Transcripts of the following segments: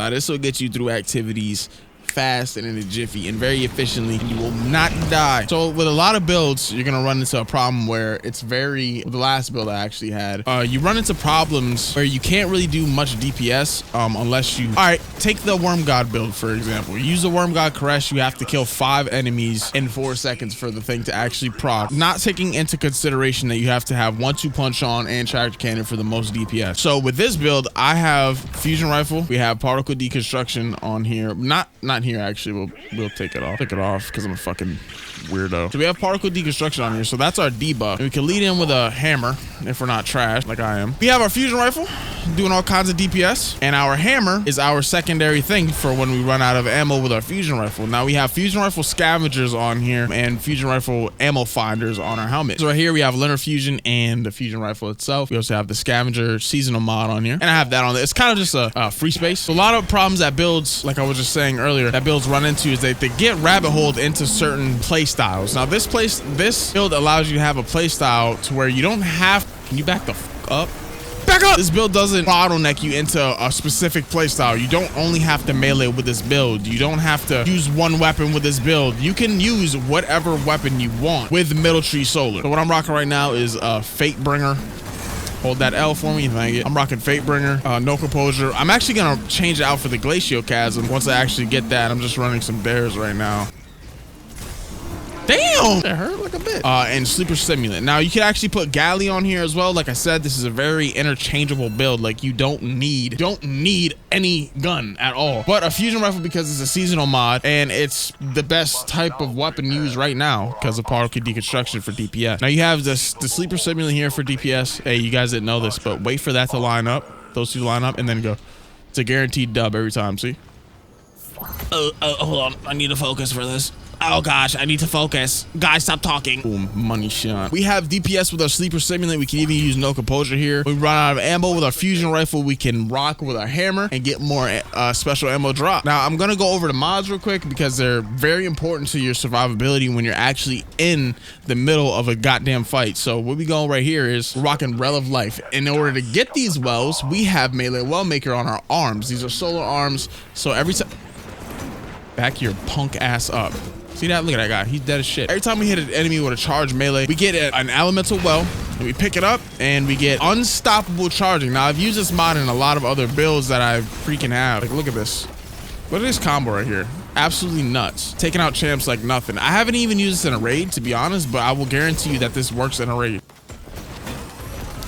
Now this will get you through activities fast and in a jiffy and very efficiently, and you will not die. So with a lot of builds, you're gonna run into a problem where it's the last build I actually had, you run into problems where you can't really do much DPS unless you, all right, take the Worm God build for example. You use the Worm God Koresh, you have to kill 5 enemies in 4 seconds for the thing to actually proc, not taking into consideration that you have to have 1-2 punch on and tractor cannon for the most DPS. So with this build, I have fusion rifle, we have particle deconstruction on here, not here actually, we'll take it off because I'm a fucking weirdo. So we have particle deconstruction on here, so that's our debuff, and we can lead in with a hammer if we're not trash like I am. We have our fusion rifle doing all kinds of DPS, and our hammer is our secondary thing for when we run out of ammo with our fusion rifle. Now we have fusion rifle scavengers on here and fusion rifle ammo finders on our helmet. So right here we have linear fusion and the fusion rifle itself. We also have the scavenger seasonal mod on here, and I have that on there. It's kind of just a free space. So a lot of problems that builds, like I was just saying earlier, that builds run into is that they get rabbit holed into certain play styles. Now this build allows you to have a play style to where you don't have, can you back the fuck up? Back up! This build doesn't bottleneck you into a specific playstyle. You don't only have to melee with this build. You don't have to use one weapon with this build. You can use whatever weapon you want with Middle Tree Solar. So what I'm rocking right now is Fate Bringer. Hold that L for me, thank you. I'm rocking Fate Bringer, no composure. I'm actually gonna change it out for the Glacial Chasm once I actually get that. I'm just running some dares right now. Damn, that hurt like a bit. And Sleeper Stimulant. Now you can actually put Galley on here as well. Like I said, this is a very interchangeable build. Like you don't need any gun at all. But a fusion rifle because it's a seasonal mod and it's the best type of weapon used right now because of particle deconstruction for DPS. Now you have the Sleeper Stimulant here for DPS. Hey, you guys didn't know this, but wait for that to line up. Those two line up and then go. It's a guaranteed dub every time. See? Hold on. I need to focus for this. Oh gosh, I need to focus. Guys, stop talking. Boom, money shot. We have DPS with our Sleeper Stimulant. We can even use no composure here. We run out of ammo with our fusion rifle. We can rock with our hammer and get more special ammo drop. Now I'm gonna go over the mods real quick because they're very important to your survivability when you're actually in the middle of a goddamn fight. So what we go right here is we're rocking Well of Life. In order to get these wells, we have melee well maker on our arms. These are solar arms. So every time, back your punk ass up. See that? Look at that guy. He's dead as shit. Every time we hit an enemy with a charged melee, we get an elemental well, and we pick it up, and we get unstoppable charging. Now, I've used this mod in a lot of other builds that I freaking have. Like, look at this. Look at this combo right here. Absolutely nuts. Taking out champs like nothing. I haven't even used this in a raid, to be honest, but I will guarantee you that this works in a raid.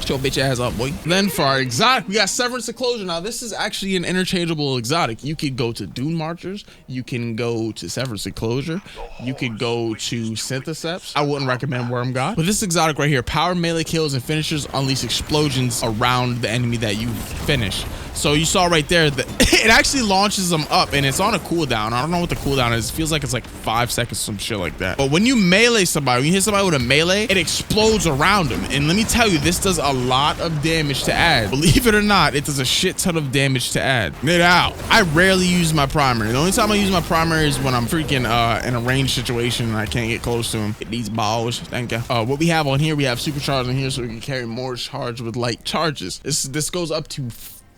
Your bitch ass up, boy. Then for our exotic, we got Severance Enclosure. Now this is actually an interchangeable exotic. You could go to Dunemarchers, you can go to Severance Enclosure, you could go to Syntheseps. I wouldn't recommend Worm God, but this exotic right here, power melee kills and finishers unleash explosions around the enemy that you finish. So you saw right there that it actually launches them up and it's on a cooldown. I don't know what the cooldown is. It feels like it's like 5 seconds, some shit like that. But when you melee somebody, when you hit somebody with a melee, it explodes around them. And let me tell you, this does a lot of damage to add. Believe it or not, it does a shit ton of damage to add. Get out. I rarely use my primary. The only time I use my primary is when I'm freaking in a range situation and I can't get close to him. Get these balls. Thank you. What we have on here, we have supercharge on here so we can carry more charge with light charges. This goes up to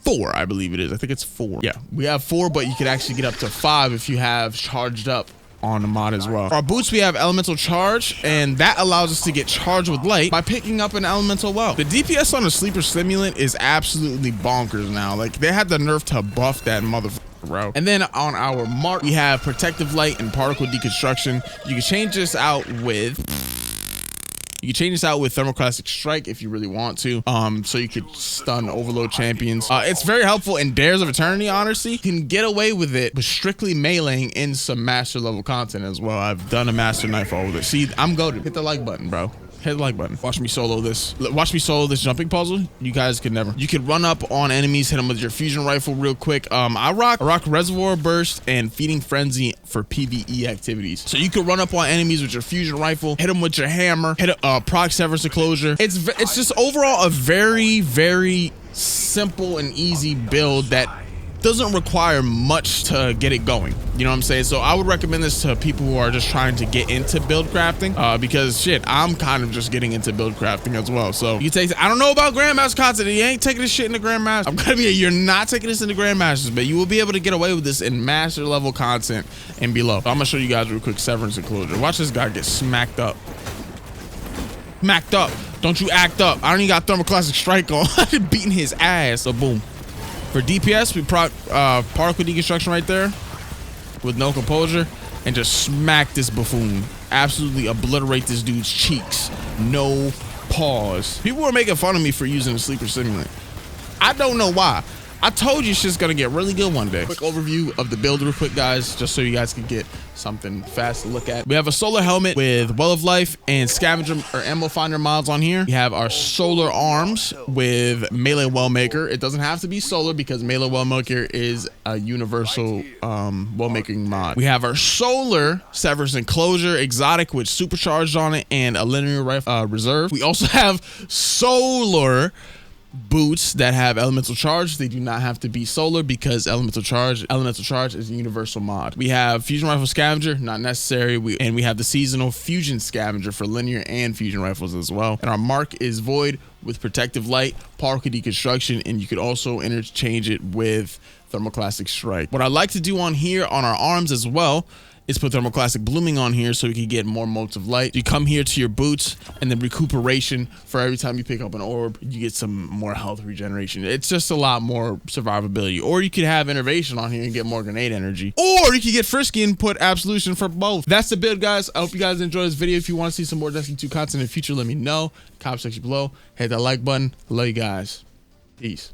4, I believe it is. I think it's 4. Yeah, we have 4, but you could actually get up to 5 if you have charged up on the mod as well. For our boots, we have elemental charge, and that allows us to get charged with light by picking up an elemental well. The DPS on the Sleeper Stimulant is absolutely bonkers now. Like, they had the nerve to buff that motherfucker, bro. And then on our mark, we have protective light and particle deconstruction. You can change this out with Thermoclastic Strike if you really want to, so you could stun overload champions. It's very helpful in Dares of Eternity, honestly. You can get away with it with strictly meleeing in some master level content as well. I've done a master nightfall with it. See, I'm goated. Hit the like button, bro. Hit the like button. Watch me solo this. Watch me solo this jumping puzzle. You guys could never. You could run up on enemies, hit them with your fusion rifle real quick. I rock Reservoir Burst and Feeding Frenzy for PvE activities. So you could run up on enemies with your fusion rifle, hit them with your hammer, hit a proc Severance Enclosure. It's just overall a very, very simple and easy build that doesn't require much to get it going. You know what I'm saying? So I would recommend this to people who are just trying to get into build crafting, because shit, I'm kind of just getting into build crafting as well. So you take, I don't know about Grandmaster content. You ain't taking this shit into Grandmaster. I'm gonna be, you're not taking this into Grandmasters, but you will be able to get away with this in master level content and below. So I'm gonna show you guys real quick Severance Enclosure. Watch this guy get smacked up. Smacked up. Don't you act up. I don't even got Thermoclastic Strike on. Beating his ass. So boom. For DPS, we proc particle deconstruction right there with no composure and just smack this buffoon. Absolutely obliterate this dude's cheeks. No pause. People were making fun of me for using the sleeper simulant. I don't know why. I told you shit's gonna get really good one day. Quick overview of the build real quick, guys, just so you guys can get something fast to look at. We have a solar helmet with Well of Life and scavenger or ammo finder mods on here. We have our solar arms with melee well maker. It doesn't have to be solar because melee well maker is a universal well making mod. We have our solar Severance Enclosure exotic with supercharged on it and a linear rifle reserve. We also have solar boots that have elemental charge. They do not have to be solar because elemental charge is a universal mod. We have fusion rifle scavenger, not necessary. And we have the seasonal fusion scavenger for linear and fusion rifles as well. And our mark is void with protective light, particle deconstruction, and you could also interchange it with Thermoclastic Strike. What I like to do on here on our arms as well is put Thermoclastic Blooming on here so we can get more motes of light. You come here to your boots and then recuperation for every time you pick up an orb, you get some more health regeneration. It's just a lot more survivability. Or you could have Innervation on here and get more grenade energy. Or you could get Frisky and put Absolution for both. That's the build, guys. I hope you guys enjoyed this video. If you want to see some more Destiny 2 content in the future, let me know. Comment section below. Hit that like button. I love you guys. Peace.